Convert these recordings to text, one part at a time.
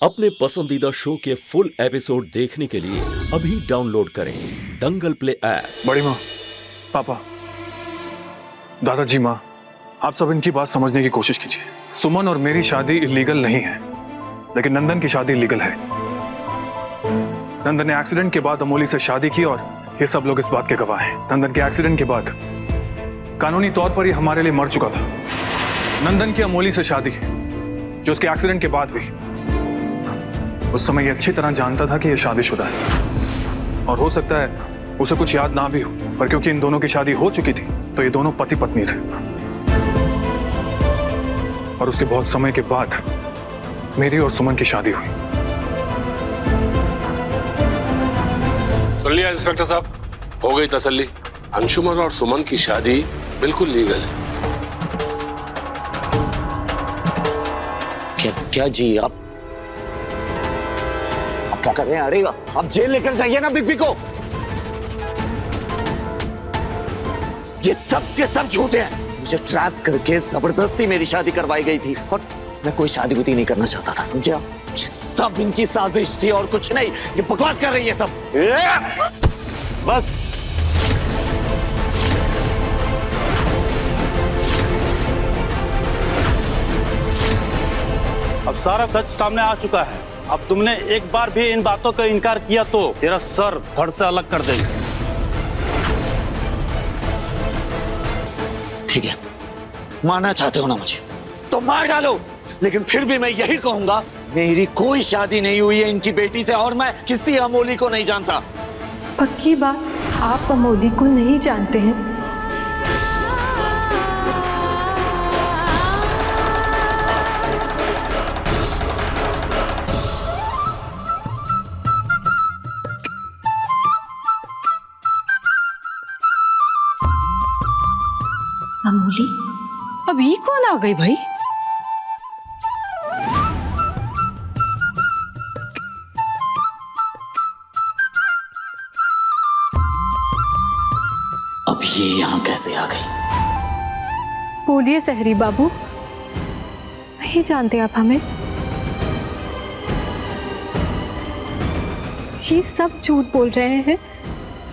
अपने पसंदीदा शो के फुल एपिसोड देखने के लिए अभी डाउनलोड करें दंगल प्ले ऐप। बड़ी माँ, पापा, दादाजी, माँ, आप सब इनकी बात समझने की कोशिश कीजिए। सुमन और मेरी शादी इलीगल नहीं है, लेकिन नंदन की शादी इलीगल है। नंदन ने एक्सीडेंट के बाद अमोली से शादी की और ये सब लोग इस बात के गवाह हैं। नंदन के एक्सीडेंट के बाद कानूनी तौर पर ही हमारे लिए मर चुका था। नंदन की अमोली से शादी जो उसके एक्सीडेंट के बाद हुई, उस समय ये अच्छी तरह जानता था कि ये शादीशुदा है और हो सकता है उसे कुछ याद ना भी हो, पर क्योंकि इन दोनों की शादी हो चुकी थी तो ये दोनों पति पत्नी थे। और उसके बहुत समय के बाद मेरी और सुमन की शादी हुई। सुन लिया इंस्पेक्टर साहब, हो गई तसल्ली। अंशुमन और सुमन की शादी बिल्कुल लीगल है। क्या जी आप क्या कर रहे हैं? अरे आप जेल लेकर जाइए ना बिग बी को। ये सब के सब झूठे हैं। मुझे ट्रैप करके जबरदस्ती मेरी शादी करवाई गई थी और मैं कोई शादी बुती नहीं करना चाहता था, समझे आप? ये सब इनकी साजिश थी और कुछ नहीं। ये बकवास कर रही है सब। बस अब सारा सच सामने आ चुका है। अब तुमने एक बार भी इन बातों का इनकार किया तो तेरा सर धड़ से अलग कर देंगे। ठीक है, मारना चाहते हो ना मुझे तो मार डालो, लेकिन फिर भी मैं यही कहूंगा, मेरी कोई शादी नहीं हुई है इनकी बेटी से और मैं किसी अमोली को नहीं जानता। पक्की बात, आप अमोली को नहीं जानते हैं? अमोली, अब ये कौन आ गई भाई? अब ये यहाँ कैसे आ गई? बोलिए सहरी बाबू, नहीं जानते आप हमें? ये सब झूठ बोल रहे हैं,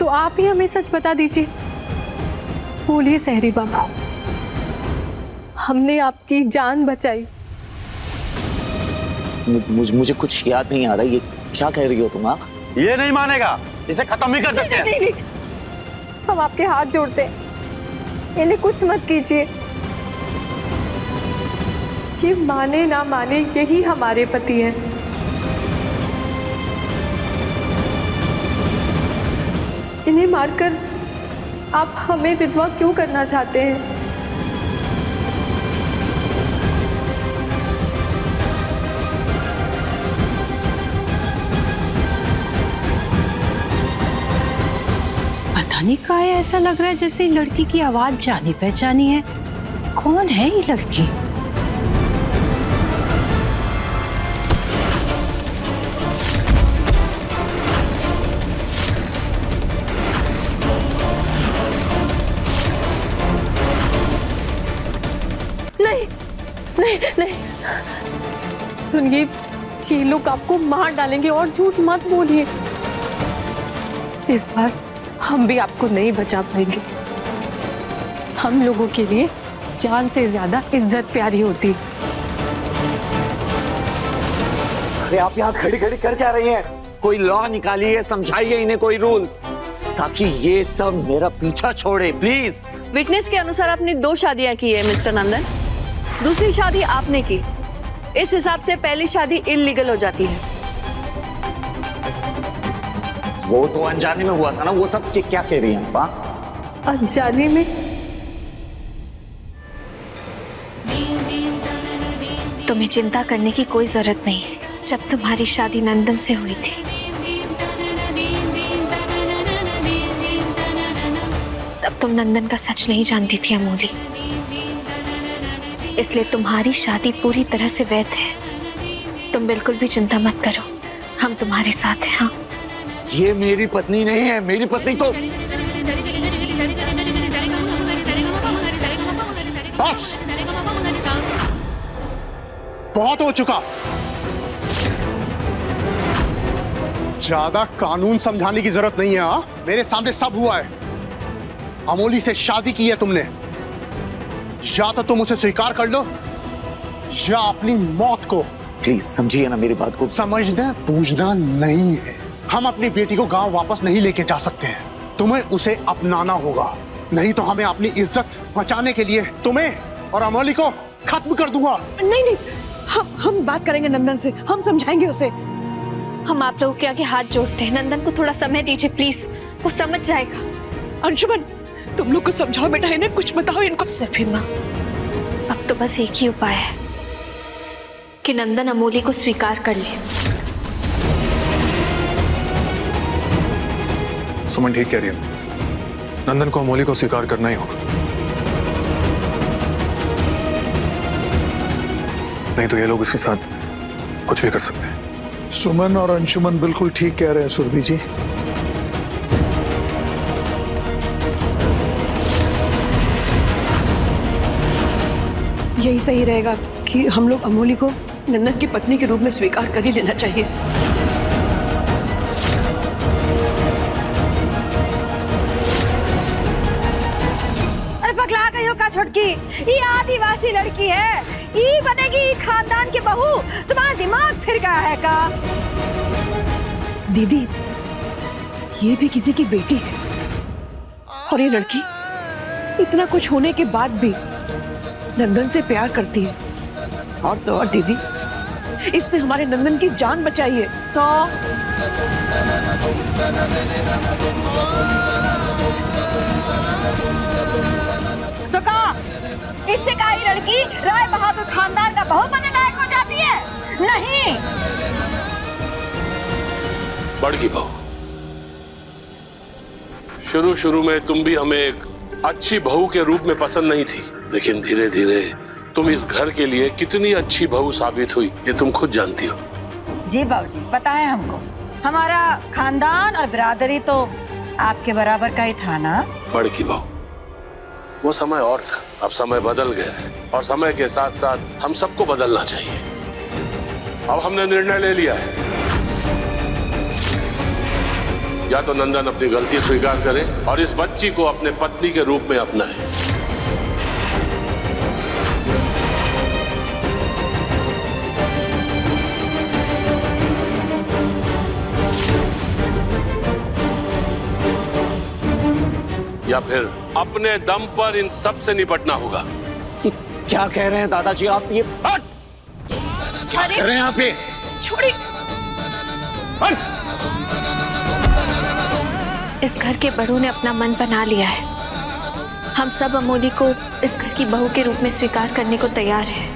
तो आप ही हमें सच बता दीजिए। बोलिए सहरी बाबू, हमने आपकी जान बचाई। मुझे कुछ याद नहीं आ रहा। ये क्या कह रही हो तुम? आप ये नहीं मानेगा, इसे खत्म ही कर देते हैं। नहीं, हम आपके हाथ जोड़ते हैं, इन्हें कुछ मत कीजिए। ये माने ना माने, यही हमारे पति हैं। इन्हें मारकर आप हमें विधवा क्यों करना चाहते हैं? पता नहीं क्या है, ऐसा लग रहा है जैसे लड़की की आवाज जानी पहचानी है। कौन है ये लड़की? नहीं, सुनिए, ये लोग आपको मार डालेंगे और झूठ मत बोलिए। इस बार हम भी आपको नहीं बचा पाएंगे। हम लोगों के लिए जान से ज्यादा इज्जत प्यारी होती। अरे आप यहाँ खड़ी खड़ी कर क्या रही हैं? कोई लॉ निकालिए, समझाइए इन्हें कोई रूल्स, ताकि ये सब मेरा पीछा छोड़े प्लीज। विटनेस के अनुसार आपने 2 शादियां की है मिस्टर नंदन। दूसरी शादी आपने की, इस हिसाब से पहली शादी इल्लीगल हो जाती है। वो तो अनजाने में हुआ था ना। वो सब क्या कह रही हैं आप? अनजाने में? तुम्हें चिंता करने की कोई जरूरत नहीं है। जब तुम्हारी शादी नंदन से हुई थी तब तुम नंदन का सच नहीं जानती थी अमोली, इसलिए तुम्हारी शादी पूरी तरह से वैध है। तुम बिल्कुल भी चिंता मत करो, हम तुम्हारे साथ हैं। हाँ, ये मेरी पत्नी नहीं है। मेरी पत्नी तो बस बहुत हो चुका। ज्यादा कानून समझाने की जरूरत नहीं है। हाँ, मेरे सामने सब हुआ है। अमोली से शादी की है तुमने, या तो तुम उसे स्वीकार कर लो या अपनी मौत को। प्लीज समझिए ना मेरी बात को। समझना पूछना नहीं है। हम अपनी बेटी को गांव वापस नहीं लेके जा सकते हैं। तुम्हें उसे अपनाना होगा, नहीं तो हमें अपनी इज्जत बचाने के लिए तुम्हें और अमोली को खत्म कर दूंगा। नहीं नहीं, हम बात करेंगे नंदन से, हम समझाएंगे उसे। हम आप लोगों के आगे हाथ जोड़ते हैं, नंदन को थोड़ा समय दीजिए प्लीज, वो समझ जाएगा। अंशुमन, तुम लोग को समझाओ बेटा, इन्हें कुछ बताओ इनको। सुरभि माँ, अब तो बस एक ही उपाय है कि नंदन अमोली को स्वीकार कर ले। सुमन ठीक कह रही है, नंदन को अमोली को स्वीकार करना ही होगा, नहीं तो ये लोग इसके साथ कुछ भी कर सकते हैं। सुमन और अंशुमन बिल्कुल ठीक कह रहे हैं सुरभि जी। यही सही रहेगा कि हम लोग अमोली को नंदन की पत्नी के रूप में स्वीकार कर ही लेना चाहिए। अरे पगला गई हो का छोटकी, ये आदिवासी लड़की है, ये बनेगी खानदान की बहू। तुम्हारा दिमाग फिर गया है का? दीदी, ये भी किसी की बेटी है, और ये लड़की इतना कुछ होने के बाद भी नंदन से प्यार करती है। और तो और दीदी, इसने हमारे नंदन की जान बचाई है। तो का इससे का ये लड़की राय बहादुर खानदान का बहू बनने लायक हो जाती है? नहीं। बड़की बहू, शुरू में तुम भी हमें एक अच्छी बहू के रूप में पसंद नहीं थी, लेकिन धीरे धीरे तुम इस घर के लिए कितनी अच्छी बहू साबित हुई, ये तुम खुद जानती हो। जी बाबूजी, बताएं हमको, हमारा खानदान और बिरादरी तो आपके बराबर का ही था ना? बड़की बहू, वो समय और था, अब समय बदल गया है, और समय के साथ साथ हम सबको बदलना चाहिए। अब हमने निर्णय ले लिया है, या तो नंदन अपनी गलती स्वीकार करे और इस बच्ची को अपने पत्नी के रूप में अपनाए। या फिर अपने दम पर इन सब से निपटना होगा। क्या कह रहे हैं दादाजी आप? ये क्या कर रहे हैं आप? ये छोड़िए। इस घर के बड़ों ने अपना मन बना लिया है, हम सब अमोली को इस घर की बहू के रूप में स्वीकार करने को तैयार हैं।